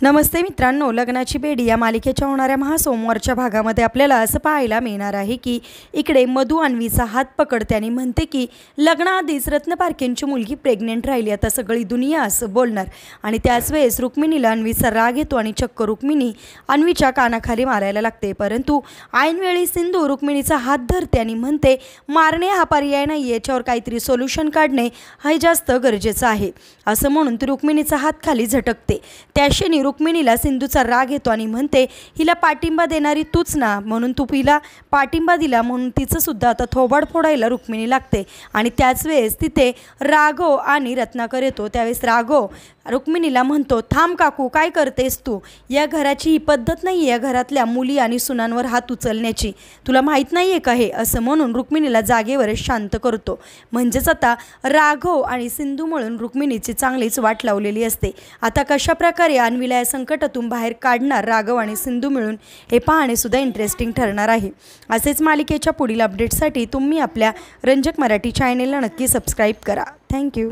नमस्ते मित्रांनो, लग्नाची बेडी या मालिकेच्या होणाऱ्या महासोमवारच्या भागामध्ये आपल्याला असं पाहायला मिळणार आहे की इकडे मधू अन्वीचा हात पकडते आणि म्हणते की लग्नाआधीच रत्न पारखेंची मुलगी प्रेग्नेंट राहिली, आता सगळी दुनिया असं बोलणार. आणि त्याच वेळेस रुक्मिणीला अन्वीचा राग येतो आणि चक्क रुक्मिणी अन्वीच्या कानाखाली मारायला लागते. परंतु ऐनवेळी सिंधू रुक्मिणीचा हात धरते आणि म्हणते मारणे हा पर्याय नाही, याच्यावर काहीतरी सोल्युशन काढणे हे जास्त गरजेचं आहे. असं म्हणून ती रुक्मिणीचा हात खाली झटकते. त्या क्षणी रुक्मिणीला सिंधूचा राग येतो आणि म्हणते हिला पाठिंबा देणारी तूच ना, म्हणून तू हिला पाठिंबा दिला म्हणून तिचं सुद्धा आता थोबाड फोडायला रुक्मिणी लागते. आणि त्याच वेळेस तिथे राघव आणि रत्नाकर येतो. त्यावेळेस राघव रुक्मिणीला म्हणतो, थांब काकू, काय करतेस तू? या घराची ही पद्धत नाही, या घरातल्या मुली आणि सुनांवर हात उचलण्याची, तुला माहीत नाही आहे का हे? असं म्हणून रुक्मिणीला जागेवर शांत करतो. म्हणजेच आता राघव आणि सिंधू म्हणून रुक्मिणीची चांगलीच वाट लावलेली असते. आता कशाप्रकारे अन्वीला या संकटातून बाहेर काढणार राघव आणि सिंधू मिळून हे पाहणे सुद्धा इंटरेस्टिंग ठरणार आहे. असेच मालिकेच्या पुढील अपडेट्ससाठी तुम्ही आपल्या रंजक मराठी चॅनेलला नक्की सबस्क्राईब करा. थँक्यू.